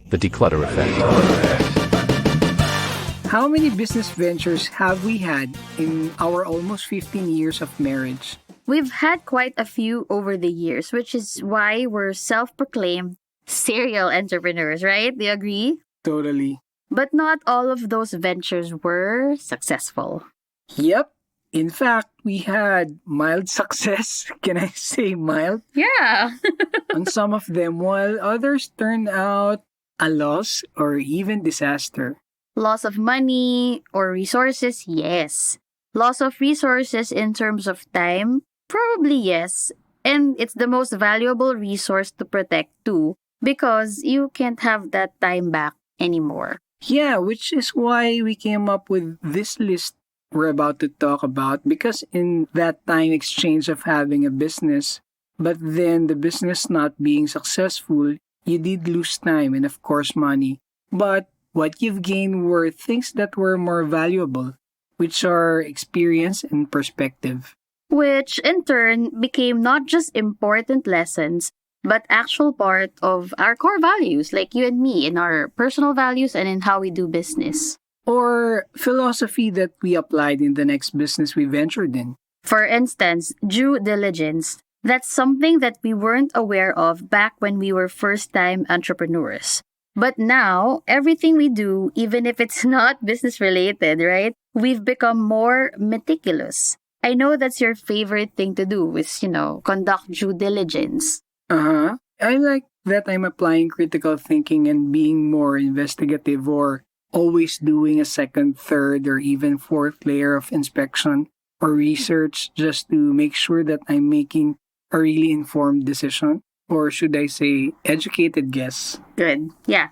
The Declutter Effect. How many business ventures have we had in our almost 15 years of marriage? We've had quite a few over the years, which is why we're self-proclaimed serial entrepreneurs, right? Do you agree? Totally. But not all of those ventures were successful. Yep. In fact, we had mild success. Can I say mild? Yeah. On some of them, while others turned out a loss or even disaster. Loss of money or resources, yes. Loss of resources in terms of time, probably yes. And it's the most valuable resource to protect too, because you can't have that time back anymore. Yeah, which is why we came up with this list we're about to talk about, because in that time exchange of having a business, but then the business not being successful, you did lose time and of course money. But what you've gained were things that were more valuable, which are experience and perspective. Which in turn became not just important lessons, but actual part of our core values, like you and me, in our personal values and in how we do business. Or philosophy that we applied in the next business we ventured in. For instance, due diligence. That's something that we weren't aware of back when we were first-time entrepreneurs. But now, everything we do, even if it's not business-related, right? We've become more meticulous. I know that's your favorite thing to do is, conduct due diligence. Uh-huh. I like that I'm applying critical thinking and being more investigative, or always doing a second, third, or even fourth layer of inspection or research just to make sure that I'm making a really informed decision. Or should I say, educated guess. Good. Yeah.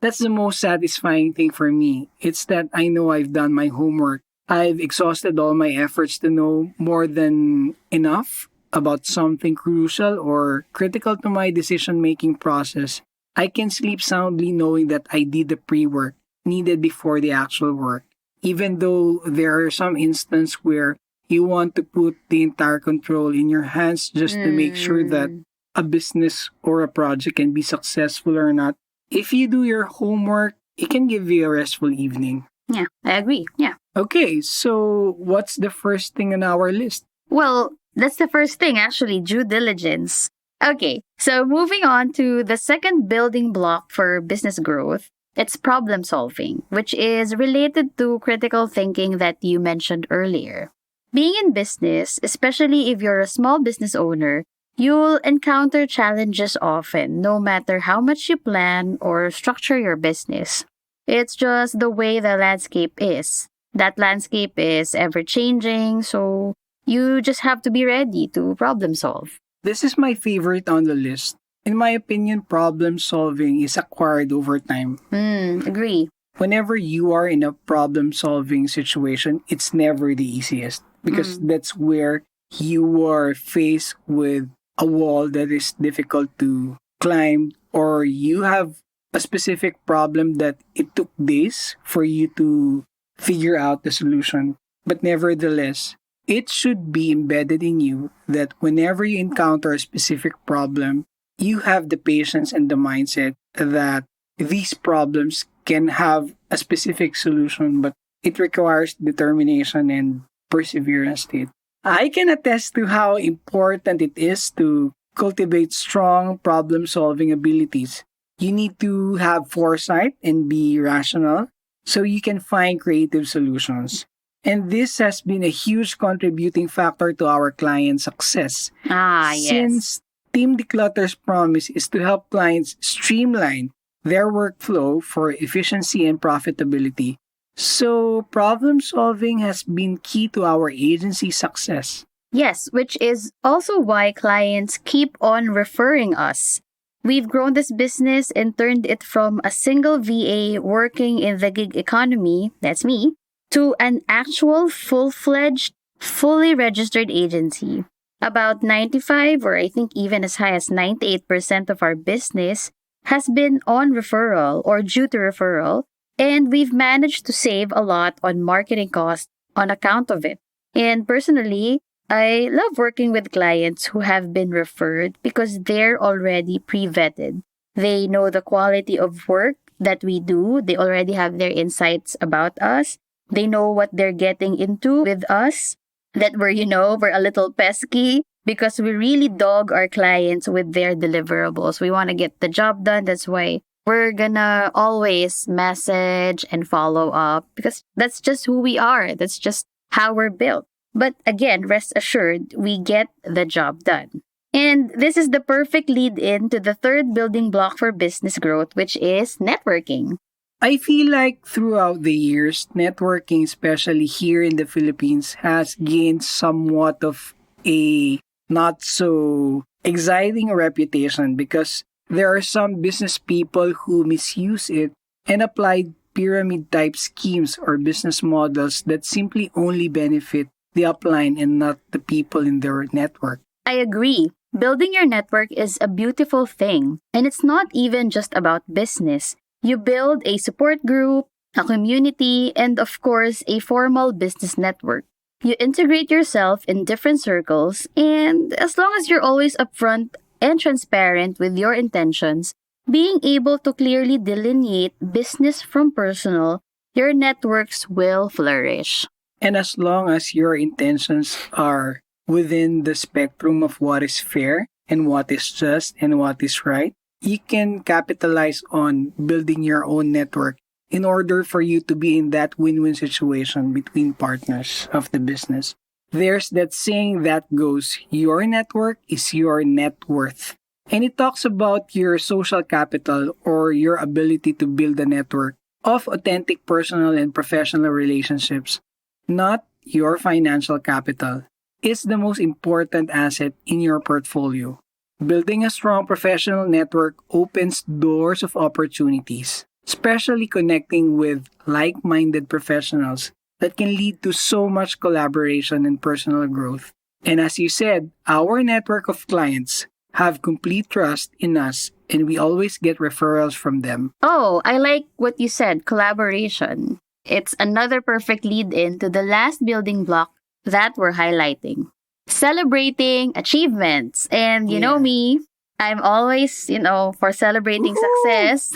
That's the most satisfying thing for me. It's that I know I've done my homework. I've exhausted all my efforts to know more than enough about something crucial or critical to my decision-making process. I can sleep soundly knowing that I did the pre-work needed before the actual work. Even though there are some instances where you want to put the entire control in your hands just to make sure that a business or a project can be successful or not. If you do your homework, it can give you a restful evening. Yeah, I agree. Yeah. Okay, so what's the first thing on our list? Well, that's the first thing, actually, due diligence. Okay, so moving on to the second building block for business growth, it's problem solving, which is related to critical thinking that you mentioned earlier. Being in business, especially if you're a small business owner, you'll encounter challenges often, no matter how much you plan or structure your business. It's just the way the landscape is. That landscape is ever-changing, so you just have to be ready to problem solve. This is my favorite on the list. In my opinion, problem solving is acquired over time. Agree. Whenever you are in a problem solving situation, it's never the easiest because that's where you are faced with a wall that is difficult to climb, or you have a specific problem that it took days for you to figure out the solution. But nevertheless, it should be embedded in you that whenever you encounter a specific problem, you have the patience and the mindset that these problems can have a specific solution, but it requires determination and perseverance to it. I can attest to how important it is to cultivate strong problem-solving abilities. You need to have foresight and be rational so you can find creative solutions. And this has been a huge contributing factor to our client success. Yes. Since Team Dklutter's promise is to help clients streamline their workflow for efficiency and profitability. So, problem solving has been key to our agency's success. Yes, which is also why clients keep on referring us. We've grown this business and turned it from a single VA working in the gig economy, that's me, to an actual full-fledged, fully registered agency. About 95 or I think even as high as 98% of our business has been on referral or due to referral, and we've managed to save a lot on marketing costs on account of it. And personally, I love working with clients who have been referred because they're already pre-vetted. They know the quality of work that we do. They already have their insights about us. They know what they're getting into with us, that we're a little pesky because we really dog our clients with their deliverables. We want to get the job done. That's why we're gonna always message and follow up because that's just who we are. That's just how we're built. But again, rest assured, we get the job done. And this is the perfect lead in to the third building block for business growth, which is networking. I feel like throughout the years, networking, especially here in the Philippines, has gained somewhat of a not so exciting reputation because there are some business people who misuse it and apply pyramid type schemes or business models that simply only benefit the upline and not the people in their network. I agree. Building your network is a beautiful thing, and it's not even just about business. You build a support group, a community, and of course, a formal business network. You integrate yourself in different circles, and as long as you're always upfront and transparent with your intentions, being able to clearly delineate business from personal, your networks will flourish. And as long as your intentions are within the spectrum of what is fair and what is just and what is right, you can capitalize on building your own network in order for you to be in that win-win situation between partners of the business. There's that saying that goes, your network is your net worth. And it talks about your social capital or your ability to build a network of authentic personal and professional relationships, not your financial capital. Is the most important asset in your portfolio. Building a strong professional network opens doors of opportunities, especially connecting with like-minded professionals that can lead to so much collaboration and personal growth. And as you said, our network of clients have complete trust in us and we always get referrals from them. Oh, I like what you said, collaboration. It's another perfect lead in to the last building block that we're highlighting. Celebrating achievements. And you know me, I'm always, for celebrating success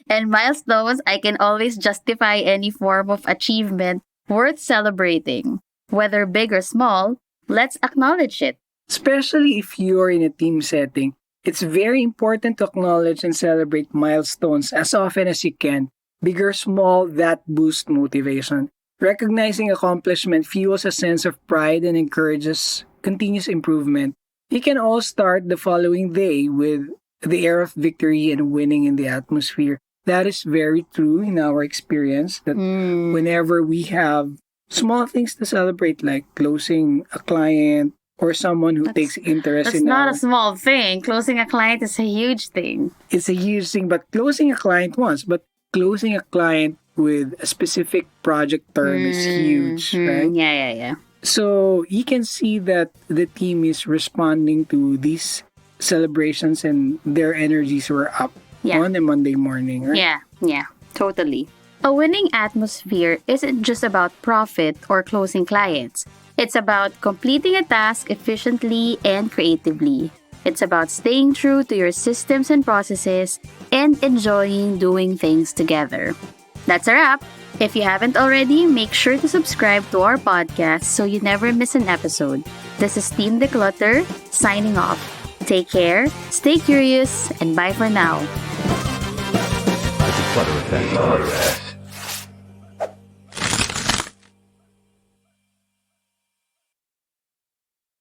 and milestones, I can always justify any form of achievement worth celebrating. Whether big or small, let's acknowledge it. Especially if you're in a team setting, it's very important to acknowledge and celebrate milestones as often as you can. Big or small, that boosts motivation. Recognizing accomplishment fuels a sense of pride and encourages continuous improvement. You can all start the following day with the air of victory and winning in the atmosphere. That is very true in our experience that whenever we have small things to celebrate like closing a client or someone who takes interest That's in not a small thing. Closing a client is a huge thing. It's a huge thing, but closing a client once, but closing a client with a specific project term is huge, right? Yeah. So you can see that the team is responding to these celebrations and their energies were up on a Monday morning, right? Yeah, totally. A winning atmosphere isn't just about profit or closing clients. It's about completing a task efficiently and creatively. It's about staying true to your systems and processes and enjoying doing things together. That's a wrap. If you haven't already, make sure to subscribe to our podcast so you never miss an episode. This is Team Dklutr signing off. Take care, stay curious, and bye for now. The Declutter Effect.